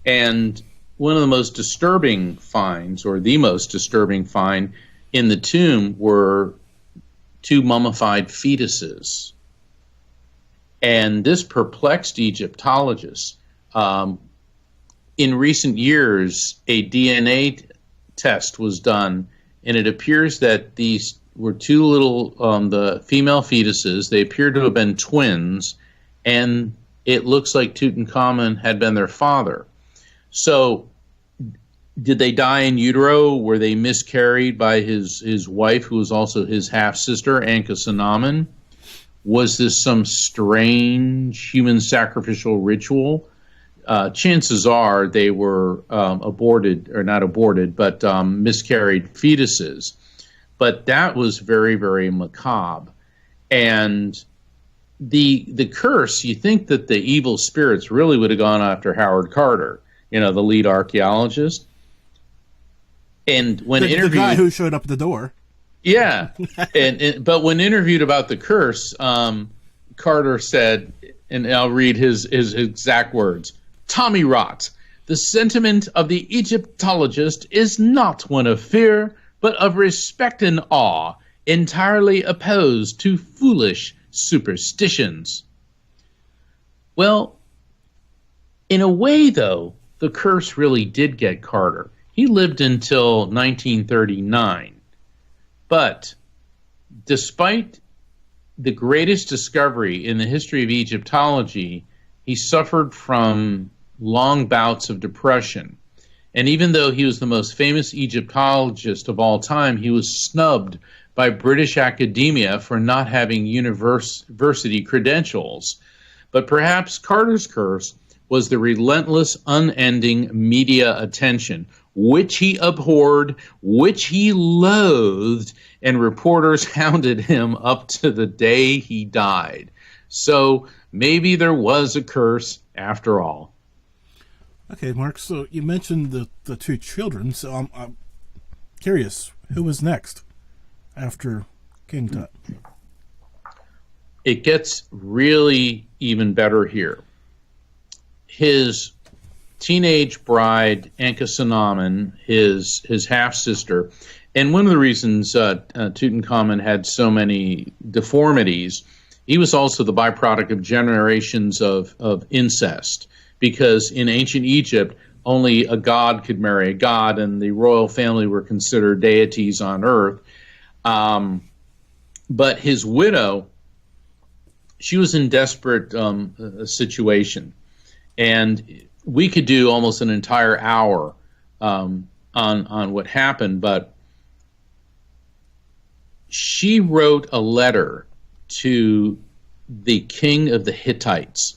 And one of the most disturbing finds, or the most disturbing find in the tomb, were 2 mummified fetuses. And this perplexed Egyptologists. in recent years, a DNA test was done, and it appears that these were two little, the female fetuses. They appear to have been twins, and it looks like Tutankhamun had been their father. So, did they die in utero? Were they miscarried by his wife, who was also his half-sister, Ankhesenamun? Was this some strange human sacrificial ritual? Chances are they were aborted, or not aborted, but miscarried fetuses. But that was very, very macabre. And the curse, you think that the evil spirits really would have gone after Howard Carter, the lead archaeologist. And when the guy who showed up at the door. Yeah, but when interviewed about the curse, Carter said, and I'll read his exact words, "Tommy rot. The sentiment of the Egyptologist is not one of fear, but of respect and awe, entirely opposed to foolish superstitions." Well, in a way, though, the curse really did get Carter. He lived until 1939. But despite the greatest discovery in the history of Egyptology, he suffered from long bouts of depression. And even though he was the most famous Egyptologist of all time, he was snubbed by British academia for not having university credentials. But perhaps Carter's curse was the relentless, unending media attention, which he abhorred, which he loathed, and reporters hounded him up to the day he died. So maybe there was a curse after all. Okay, Mark, so you mentioned the two children, so I'm curious, who was next after King Tut? It gets really even better here. His teenage bride, Ankhesenamun, his half-sister, and one of the reasons Tutankhamun had so many deformities, he was also the byproduct of generations of incest, because in ancient Egypt, only a god could marry a god, and the royal family were considered deities on earth. But his widow, she was in desperate situation, and we could do almost an entire hour on what happened, but she wrote a letter to the king of the Hittites.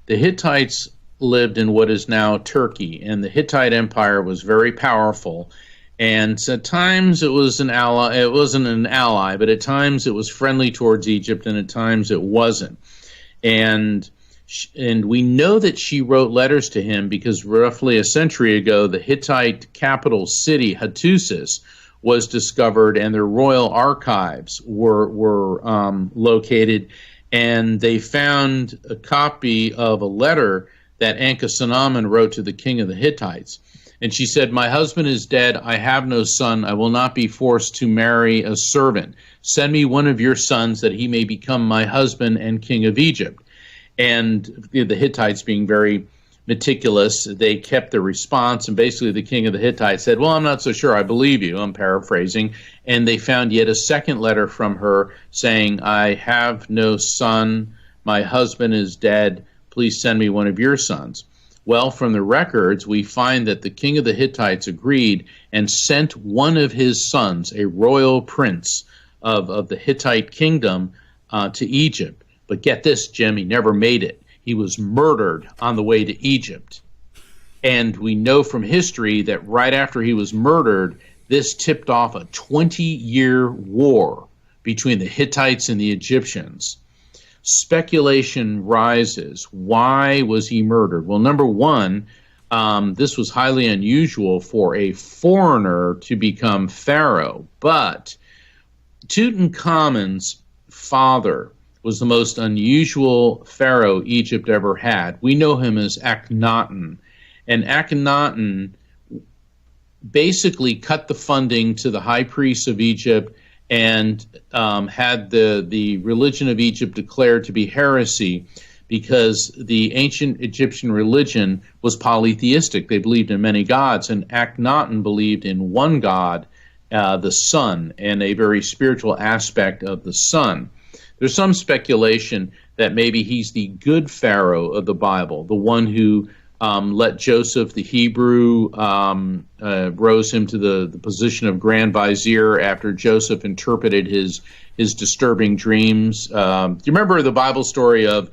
The Hittites lived in what is now Turkey, and the Hittite Empire was very powerful. And at times it was an ally. It wasn't an ally, but at times it was friendly towards Egypt, and at times it wasn't. And we know that she wrote letters to him because roughly a century ago, the Hittite capital city, Hattusis, was discovered, and their royal archives were located, and they found a copy of a letter that Ankhesenamun wrote to the king of the Hittites. And she said, "My husband is dead. I have no son. I will not be forced to marry a servant. Send me one of your sons that he may become my husband and king of Egypt." And the Hittites, being very meticulous, they kept the response, and basically the king of the Hittites said, "Well, I'm not so sure I believe you." I'm paraphrasing. And they found yet a second letter from her saying, "I have no son. My husband is dead. Please send me one of your sons." Well, from the records, we find that the king of the Hittites agreed and sent one of his sons, a royal prince of the Hittite kingdom, to Egypt. But get this, Jim, he never made it. He was murdered on the way to Egypt. And we know from history that right after he was murdered, this tipped off a 20-year war between the Hittites and the Egyptians. Speculation rises. Why was he murdered? Well, number one, this was highly unusual for a foreigner to become pharaoh. But Tutankhamun's father was the most unusual pharaoh Egypt ever had. We know him as Akhenaten. And Akhenaten basically cut the funding to the high priests of Egypt and had the religion of Egypt declared to be heresy, because the ancient Egyptian religion was polytheistic. They believed in many gods, and Akhenaten believed in one god, the sun, and a very spiritual aspect of the sun. There's some speculation that maybe he's the good pharaoh of the Bible, the one who let Joseph, the Hebrew, rose him to the position of Grand Vizier after Joseph interpreted his disturbing dreams. Do you remember the Bible story of,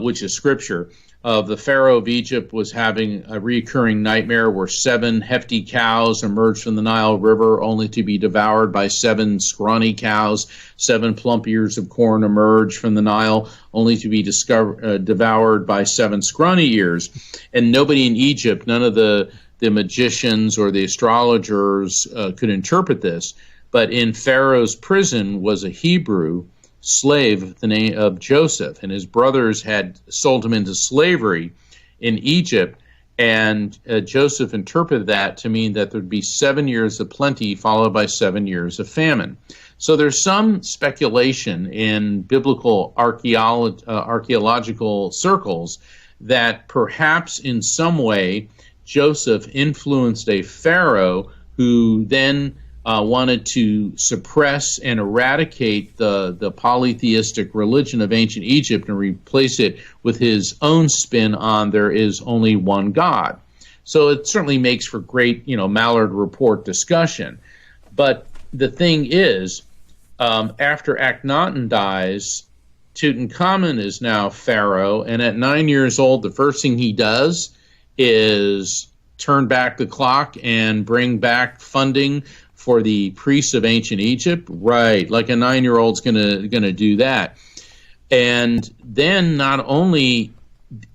which is scripture, of the Pharaoh of Egypt was having a recurring nightmare where 7 hefty cows emerged from the Nile River only to be devoured by 7 scrawny cows. 7 plump ears of corn emerged from the Nile only to be devoured by 7 scrawny ears. And nobody in Egypt, none of the magicians or the astrologers could interpret this. But in Pharaoh's prison was a Hebrew slave, the name of Joseph, and his brothers had sold him into slavery in Egypt, and Joseph interpreted that to mean that there'd be 7 years of plenty followed by 7 years of famine. So there's some speculation in biblical archaeological circles that perhaps in some way Joseph influenced a pharaoh who then wanted to suppress and eradicate the polytheistic religion of ancient Egypt and replace it with his own spin on there is only one God. So it certainly makes for great, Malliard Report discussion. But the thing is, after Akhenaten dies, Tutankhamun is now pharaoh, and at 9 years old, the first thing he does is turn back the clock and bring back funding for the priests of ancient Egypt. Right, like a 9-year-old's gonna do that. And then not only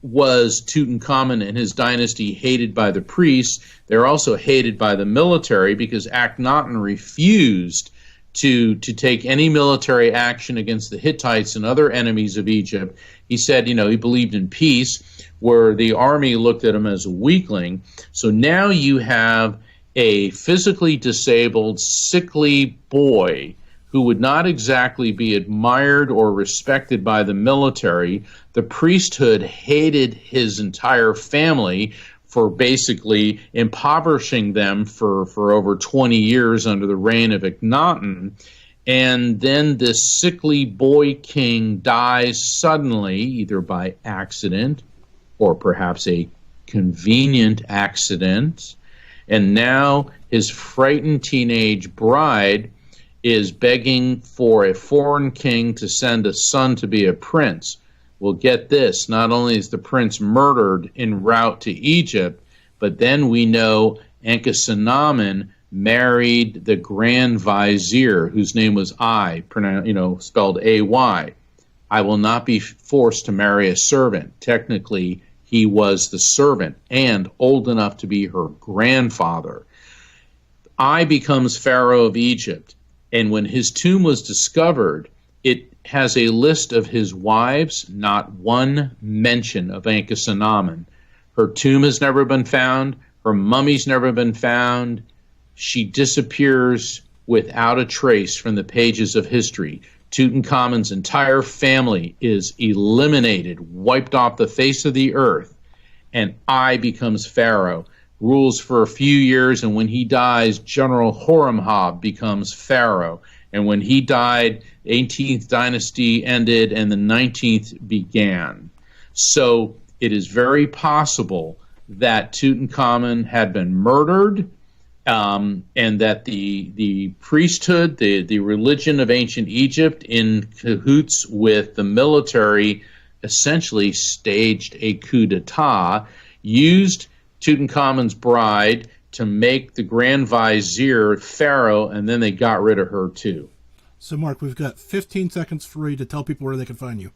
was Tutankhamun and his dynasty hated by the priests, they're also hated by the military because Akhenaten refused to take any military action against the Hittites and other enemies of Egypt. He said, he believed in peace, where the army looked at him as a weakling. So now you have a physically disabled, sickly boy who would not exactly be admired or respected by the military. The priesthood hated his entire family for basically impoverishing them for over 20 years under the reign of Akhenaten. And then this sickly boy king dies suddenly, either by accident or perhaps a convenient accident. And now his frightened teenage bride is begging for a foreign king to send a son to be a prince. Well, get this, not only is the prince murdered en route to Egypt, but then we know Ankhesenamun married the Grand Vizier, whose name was spelled A-Y. I will not be forced to marry a servant. Technically, he was the servant and old enough to be her grandfather. I becomes Pharaoh of Egypt, and when his tomb was discovered, it has a list of his wives, not one mention of Ankhesenamun. Her tomb has never been found. Her mummy's never been found. She disappears without a trace from the pages of history. Tutankhamun's entire family is eliminated, wiped off the face of the earth, and I becomes Pharaoh, rules for a few years, and when he dies, General Horemheb becomes Pharaoh. And when he died, the 18th dynasty ended and the 19th began. So it is very possible that Tutankhamun had been murdered, and that the priesthood, the religion of ancient Egypt, in cahoots with the military, essentially staged a coup d'etat, used Tutankhamun's bride to make the Grand Vizier Pharaoh, and then they got rid of her too. So, Mark, we've got 15 seconds for you to tell people where they can find you.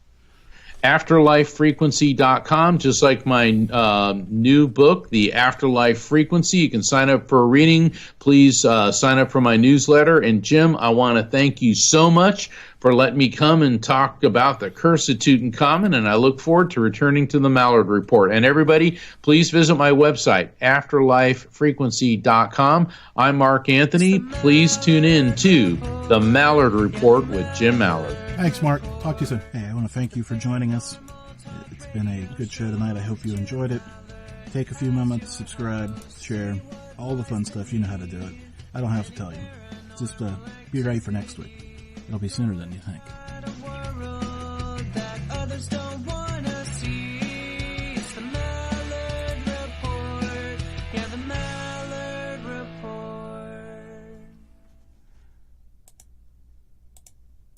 AfterlifeFrequency.com, just like my new book, The Afterlife Frequency. You can sign up for a reading. Please sign up for my newsletter. And Jim, I want to thank you so much for letting me come and talk about the curse of Tutankhamun, and I look forward to returning to the Malliard Report. And everybody, please visit my website, AfterlifeFrequency.com. I'm Mark Anthony. Please tune in to the Malliard Report with Jim Malliard. Thanks, Mark. Talk to you soon. Hey, I want to thank you for joining us. It's been a good show tonight. I hope you enjoyed it. Take a few moments, subscribe, share, all the fun stuff. You know how to do it. I don't have to tell you. Just be ready for next week. It'll be sooner than you think.